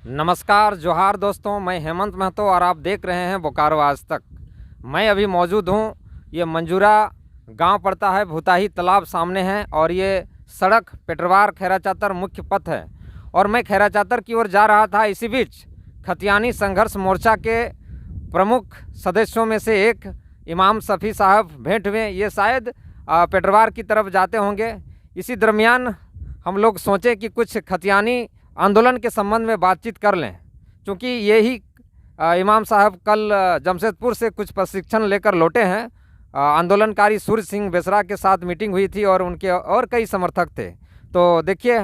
नमस्कार जोहार दोस्तों, मैं हेमंत महतो और आप देख रहे हैं बोकारो आज तक। मैं अभी मौजूद हूँ, ये मंजूरा गांव पड़ता है, भूताही तालाब सामने है और ये सड़क पेटरवार खैराचातर मुख्य पथ है। और मैं खैराचातर की ओर जा रहा था, इसी बीच खतियानी संघर्ष मोर्चा के प्रमुख सदस्यों में से एक इमाम शफी साहब भेंट हुए। ये शायद पेटरवार की तरफ जाते होंगे। इसी दरमियान हम लोग सोचे कि कुछ खतियानी आंदोलन के संबंध में बातचीत कर लें, क्योंकि यही इमाम साहब कल जमशेदपुर से कुछ प्रशिक्षण लेकर लौटे हैं। आंदोलनकारी सूर्य सिंह बेसरा के साथ मीटिंग हुई थी और उनके और कई समर्थक थे। तो देखिए,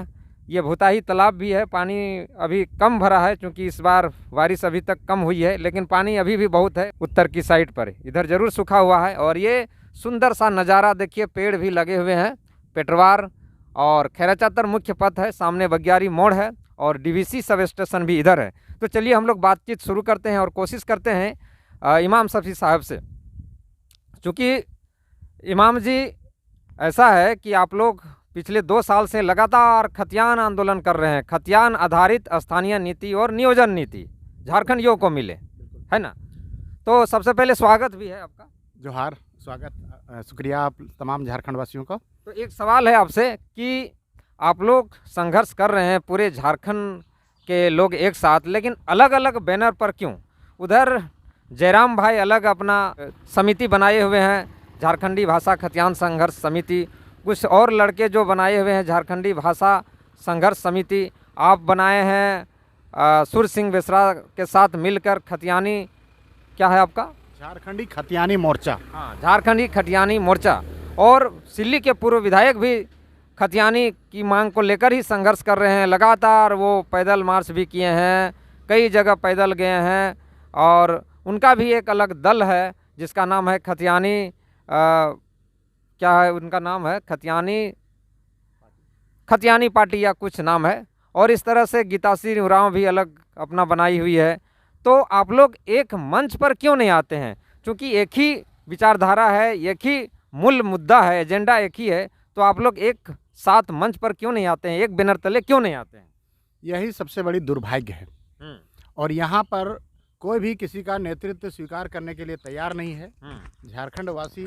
ये भूताही तालाब भी है, पानी अभी कम भरा है क्योंकि इस बार बारिश अभी तक कम हुई है, लेकिन पानी अभी भी बहुत है उत्तर की साइड पर। इधर ज़रूर सूखा हुआ है और ये सुंदर सा नज़ारा देखिए, पेड़ भी लगे हुए हैं। पेटरवार और खैराचातर मुख्य पथ है, सामने बग्यारी मोड़ है और डीवीसी सब स्टेशन भी इधर है। तो चलिए हम लोग बातचीत शुरू करते हैं और कोशिश करते हैं इमाम शफी साहब से। चूँकि इमाम जी, ऐसा है कि आप लोग पिछले 2 साल से लगातार खतियान आंदोलन कर रहे हैं। खतियान आधारित स्थानीय नीति और नियोजन नीति झारखंड योग को मिले, है ना। तो सबसे पहले स्वागत भी है आपका। जोहार, स्वागत, शुक्रिया आप तमाम झारखंड वासियों का। तो एक सवाल है आपसे कि आप लोग संघर्ष कर रहे हैं, पूरे झारखंड के लोग एक साथ, लेकिन अलग अलग बैनर पर क्यों? उधर जयराम भाई अलग अपना समिति बनाए हुए हैं, झारखंडी भाषा खतियान संघर्ष समिति। कुछ और लड़के जो बनाए हुए हैं झारखंडी भाषा संघर्ष समिति। आप बनाए हैं सूर्य सिंह बेसरा के साथ मिलकर खतियानी, क्या है आपका? झारखंडी खतियानी मोर्चा। हाँ, झारखंडी खतियानी मोर्चा। और सिल्ली के पूर्व विधायक भी खतियानी की मांग को लेकर ही संघर्ष कर रहे हैं। लगातार वो पैदल मार्च भी किए हैं, कई जगह पैदल गए हैं और उनका भी एक अलग दल है जिसका नाम है खतियानी, क्या है उनका नाम? है खतियानी पार्टी या कुछ नाम है। और इस तरह से गीताश्री उरांव भी अलग अपना बनाई हुई है। तो आप लोग एक मंच पर क्यों नहीं आते हैं? क्योंकि एक ही विचारधारा है, एक ही मूल मुद्दा है, एजेंडा एक ही है। तो आप लोग एक साथ मंच पर क्यों नहीं आते हैं, एक बैनर तले क्यों नहीं आते हैं? यही सबसे बड़ी दुर्भाग्य है। और यहाँ पर कोई भी किसी का नेतृत्व स्वीकार करने के लिए तैयार नहीं है। झारखंड वासी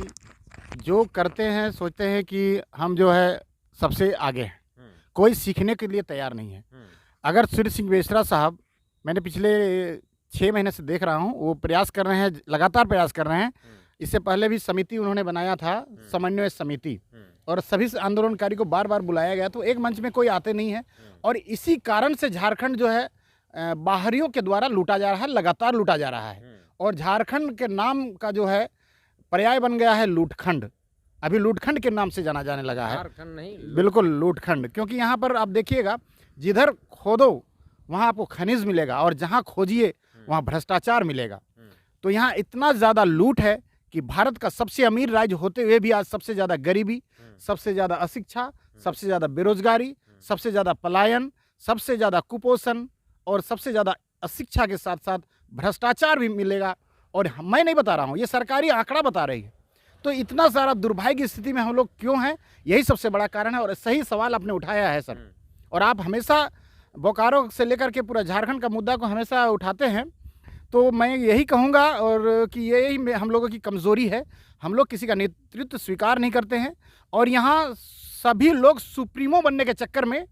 जो करते हैं, सोचते हैं कि हम जो है सबसे आगे हैं, कोई सीखने के लिए तैयार नहीं है। अगर सूर्य सिंह बेसरा साहब, मैंने पिछले 6 महीने से देख रहा हूँ, वो प्रयास कर रहे हैं, लगातार प्रयास कर रहे हैं। इससे पहले भी समिति उन्होंने बनाया था, समन्वय समिति, और सभी आंदोलनकारी को बार बार बुलाया गया, तो एक मंच में कोई आते नहीं है। और इसी कारण से झारखंड जो है बाहरियों के द्वारा लूटा जा रहा है, लगातार लूटा जा रहा है। और झारखंड के नाम का जो है पर्याय बन गया है लूटखंड। अभी लूटखंड के नाम से जाना जाने लगा है, झारखंड नहीं, बिल्कुल लूटखंड। क्योंकि यहाँ पर आप देखिएगा, जिधर खोदो वहाँ आपको खनिज मिलेगा और जहाँ खोजिए वहाँ भ्रष्टाचार मिलेगा। तो यहाँ इतना ज़्यादा लूट है कि भारत का सबसे अमीर राज्य होते हुए भी आज सबसे ज़्यादा गरीबी, सबसे ज़्यादा अशिक्षा, सबसे ज़्यादा बेरोजगारी, सबसे ज़्यादा पलायन, सबसे ज़्यादा कुपोषण और सबसे ज़्यादा अशिक्षा के साथ साथ भ्रष्टाचार भी मिलेगा। और मैं नहीं बता रहा हूँ, ये सरकारी आंकड़ा बता रही है। तो इतना सारा दुर्भाग्य स्थिति में हम लोग क्यों हैं, यही सबसे बड़ा कारण है। और सही सवाल आपने उठाया है सर। और आप हमेशा बोकारो से लेकर के पूरा झारखंड का मुद्दा को हमेशा उठाते हैं। तो मैं यही कहूँगा और कि यही हम लोगों की कमज़ोरी है, हम लोग किसी का नेतृत्व स्वीकार नहीं करते हैं। और यहाँ सभी लोग सुप्रीमो बनने के चक्कर में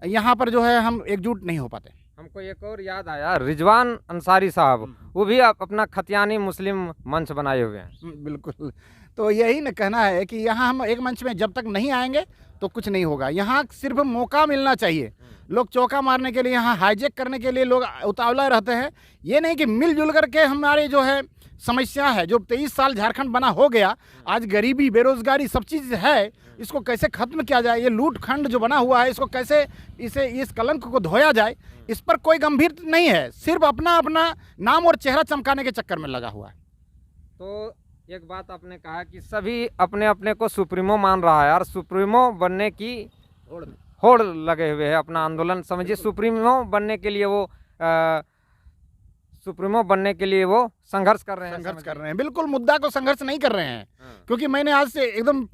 यहाँ पर जो है हम एकजुट नहीं हो पाते। हमको एक और याद आया, रिजवान अंसारी साहब, वो भी अपना खतियानी मुस्लिम मंच बनाए हुए हैं। बिल्कुल। तो यही न कहना है कि यहाँ हम एक मंच में जब तक नहीं आएंगे तो कुछ नहीं होगा। यहाँ सिर्फ मौका मिलना चाहिए। लोग चौका मारने के लिए, यहाँ हाईजैक करने के लिए लोग उतावला रहते हैं। ये नहीं कि मिलजुल करके हमारे जो है समस्या है, जो 23 साल झारखंड बना हो गया, आज गरीबी, बेरोजगारी सब चीज़ है, इसको कैसे ख़त्म किया जाए, ये लूट खंड जो बना हुआ है, इसको कैसे इस कलंक को धोया जाए, इस पर कोई गंभीर नहीं है। सिर्फ अपना अपना नाम और चेहरा चमकाने के चक्कर में लगा हुआ है। तो एक बात आपने कहा कि सभी अपने अपने को सुप्रीमो मान रहा है और सुप्रीमो बनने की होड़ लगे हुए हैं। अपना आंदोलन समझिए, सुप्रीमो बनने के लिए वो संघर्ष कर रहे हैं। संघर्ष कर रहे हैं, बिल्कुल मुद्दा को संघर्ष नहीं कर रहे हैं। क्योंकि मैंने आज से एकदम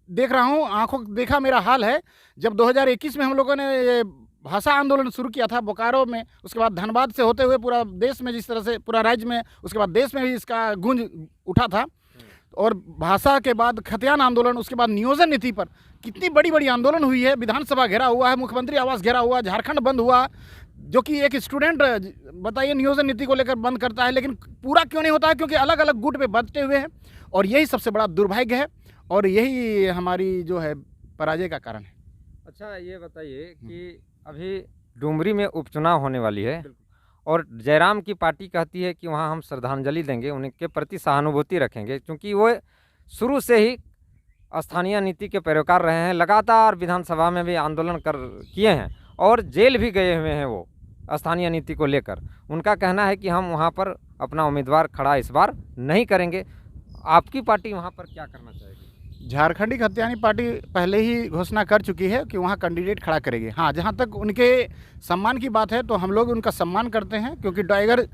देख रहा हूँ, आंखों देखा मेरा हाल है। जब 2021 में हम लोगों ने भाषा आंदोलन शुरू किया था बोकारो में, उसके बाद धनबाद से होते हुए पूरा देश में, जिस तरह से पूरा राज्य में, उसके बाद देश में भी इसका गूंज उठा था। और भाषा के बाद खतियान आंदोलन, उसके बाद नियोजन नीति पर कितनी बड़ी बड़ी आंदोलन हुई है। विधानसभा घेरा हुआ है, मुख्यमंत्री आवास घेरा हुआ, झारखंड बंद हुआ, जो कि एक स्टूडेंट बताइए नियोजन नीति को लेकर बंद करता है, लेकिन पूरा क्यों नहीं होता है? क्योंकि अलग अलग गुट पे बंटे हुए हैं, और यही सबसे बड़ा दुर्भाग्य है, और यही हमारी जो है पराजय का कारण है। अच्छा, ये बताइए कि अभी डुमरी में उपचुनाव होने वाली है, और जयराम की पार्टी कहती है कि वहाँ हम श्रद्धांजलि देंगे, उनके प्रति सहानुभूति रखेंगे, क्योंकि वो शुरू से ही स्थानीय नीति के पैरोकार रहे हैं, लगातार विधानसभा में भी आंदोलन किए हैं, और जेल भी गए हुए हैं वो स्थानीय नीति को लेकर। उनका कहना है कि हम वहाँ पर अपना उम्मीदवार खड़ा इस बार नहीं करेंगे। आपकी पार्टी वहाँ पर क्या करना चाहेगी? झारखंडी खतियानी पार्टी पहले ही घोषणा कर चुकी है कि वहाँ कैंडिडेट खड़ा करेगी। हाँ, जहाँ तक उनके सम्मान की बात है तो हम लोग उनका सम्मान करते हैं, क्योंकि टाइगर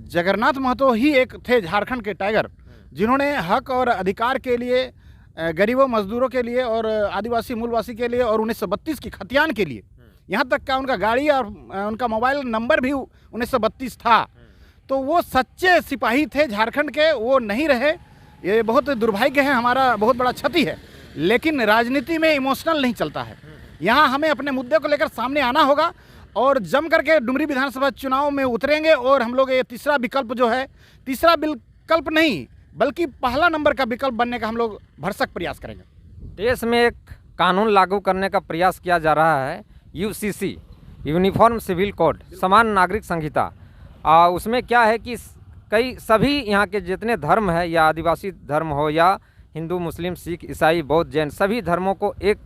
जगन्नाथ महतो ही एक थे झारखंड के टाइगर, जिन्होंने हक और अधिकार के लिए, गरीबों मजदूरों के लिए और आदिवासी मूलवासी के लिए और 1932 की खतियान के लिए, यहाँ तक का उनका गाड़ी और उनका मोबाइल नंबर भी 1932 था। तो वो सच्चे सिपाही थे झारखंड के, वो नहीं रहे। ये बहुत दुर्भाग्य है, हमारा बहुत बड़ा क्षति है। लेकिन राजनीति में इमोशनल नहीं चलता है। यहाँ हमें अपने मुद्दे को लेकर सामने आना होगा और जम करके डुमरी विधानसभा चुनाव में उतरेंगे। और हम लोग ये तीसरा विकल्प जो है, तीसरा विकल्प नहीं बल्कि पहला नंबर का विकल्प बनने का हम लोग भरसक प्रयास करेंगे। देश में एक कानून लागू करने का प्रयास किया जा रहा है, यूसीसी, यूनिफॉर्म सिविल कोड, समान नागरिक संहिता। उसमें क्या है कि सभी यहाँ के जितने धर्म है, या आदिवासी धर्म हो या हिंदू, मुस्लिम, सिख, ईसाई, बौद्ध, जैन, सभी धर्मों को एक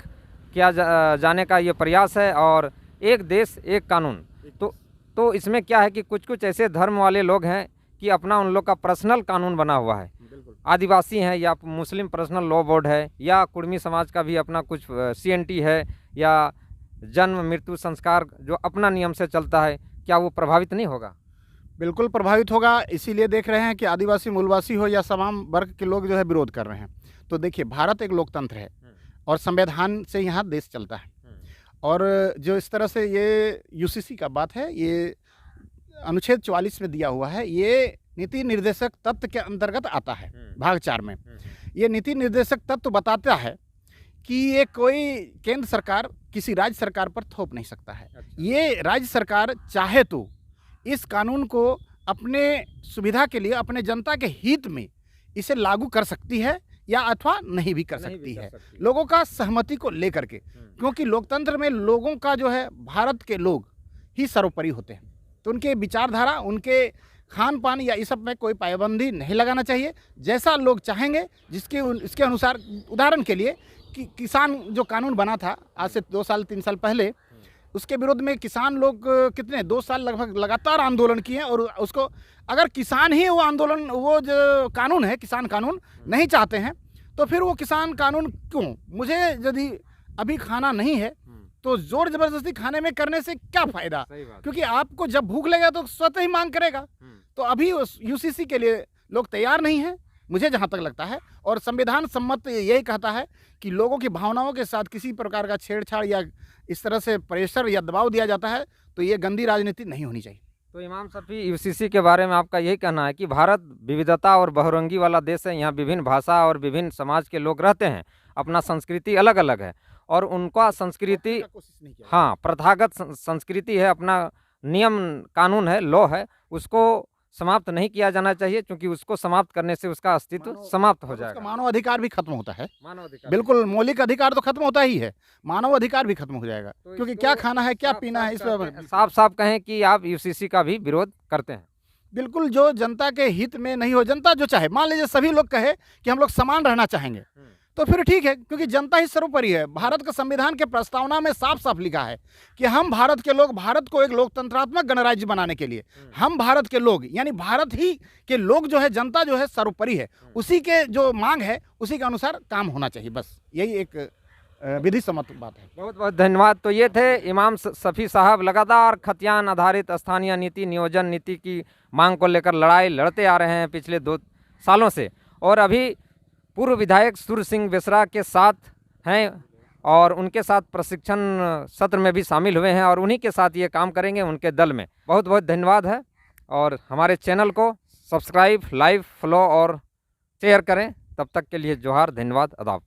किया जाने का ये प्रयास है, और एक देश एक कानून। तो इसमें क्या है कि कुछ ऐसे धर्म वाले लोग हैं कि अपना उन लोग का पर्सनल कानून बना हुआ है। आदिवासी हैं या मुस्लिम पर्सनल लॉ बोर्ड है, या कुर्मी समाज का भी अपना कुछ CNT है, या जन्म मृत्यु संस्कार जो अपना नियम से चलता है। क्या वो प्रभावित नहीं होगा? बिल्कुल प्रभावित होगा। इसीलिए देख रहे हैं कि आदिवासी मूलवासी हो या तमाम वर्ग के लोग जो है विरोध कर रहे हैं। तो देखिए, भारत एक लोकतंत्र है और संविधान से यहाँ देश चलता है। और जो इस तरह से ये यूसीसी का बात है, ये अनुच्छेद 44 में दिया हुआ है, ये नीति निर्देशक तत्व के अंतर्गत आता है। भाग 4 में ये नीति निर्देशक तत्व बताता है कि ये कोई केंद्र सरकार किसी राज्य सरकार पर थोप नहीं सकता है। ये राज्य सरकार चाहे तो इस कानून को अपने सुविधा के लिए, अपने जनता के हित में इसे लागू कर सकती है या अथवा नहीं भी कर सकती है, लोगों का सहमति को लेकर के। क्योंकि लोकतंत्र में लोगों का जो है, भारत के लोग ही सर्वोपरि होते हैं। तो उनके विचारधारा, उनके खान पान या इस सब में कोई पाबंदी नहीं लगाना चाहिए। जैसा लोग चाहेंगे इसके अनुसार, उदाहरण के लिए कि किसान जो कानून बना था आज से 2 साल 3 साल पहले, उसके विरोध में किसान लोग कितने 2 साल लगभग लगातार आंदोलन किए। और उसको अगर किसान ही वो आंदोलन, वो जो कानून है किसान कानून नहीं चाहते हैं, तो फिर वो किसान कानून क्यों? मुझे यदि अभी खाना नहीं है तो जोर जबरदस्ती खाने में करने से क्या फायदा? क्योंकि आपको जब भूख लगेगा तो स्वतः ही मांग करेगा। तो अभी उस यूसीसी के लिए लोग तैयार नहीं हैं, मुझे जहाँ तक लगता है। और संविधान सम्मत यही कहता है कि लोगों की भावनाओं के साथ किसी प्रकार का छेड़छाड़ या इस तरह से प्रेशर या दबाव दिया जाता है, तो ये गंदी राजनीति नहीं होनी चाहिए। तो इमाम शफी, यूसीसी के बारे में आपका यही कहना है कि भारत विविधता और बहुरंगी वाला देश है, यहाँ विभिन्न भाषा और विभिन्न समाज के लोग रहते हैं, अपना संस्कृति अलग अलग है, और उनका संस्कृति, हाँ, प्रथागत संस्कृति है, अपना नियम कानून है, लॉ है, उसको समाप्त नहीं किया जाना चाहिए, क्योंकि उसको समाप्त करने से उसका अस्तित्व समाप्त हो जाएगा। मानव अधिकार भी खत्म होता है। मानव अधिकार, बिल्कुल, मौलिक अधिकार तो खत्म होता ही है, मानव अधिकार भी खत्म हो जाएगा। तो क्योंकि क्या खाना है, क्या पीना है, इस पर साफ साफ कहें कि आप यूसीसी का भी विरोध करते हैं। बिल्कुल, जो जनता के हित में नहीं हो, जनता जो चाहे, मान लीजिए सभी लोग कहे कि हम लोग समान रहना चाहेंगे, तो फिर ठीक है, क्योंकि जनता ही सर्वोपरि है। भारत का संविधान के प्रस्तावना में साफ साफ लिखा है कि हम भारत के लोग, भारत को एक लोकतंत्रात्मक गणराज्य बनाने के लिए हम भारत के लोग, यानी भारत ही के लोग जो है, जनता जो है सर्वोपरि है, उसी के जो मांग है उसी के अनुसार काम होना चाहिए। बस यही एक विधि सम्मत बात है। बहुत बहुत धन्यवाद। तो ये थे इमाम शफी साहब, लगातार खतियान आधारित स्थानीय नीति, नियोजन नीति की मांग को लेकर लड़ाई लड़ते आ रहे हैं पिछले 2 सालों से, और अभी पूर्व विधायक सुर सिंह बेसरा के साथ हैं और उनके साथ प्रशिक्षण सत्र में भी शामिल हुए हैं और उन्हीं के साथ ये काम करेंगे उनके दल में। बहुत बहुत धन्यवाद है और हमारे चैनल को सब्सक्राइब, लाइक, फॉलो और शेयर करें। तब तक के लिए जोहार, धन्यवाद, आदाब।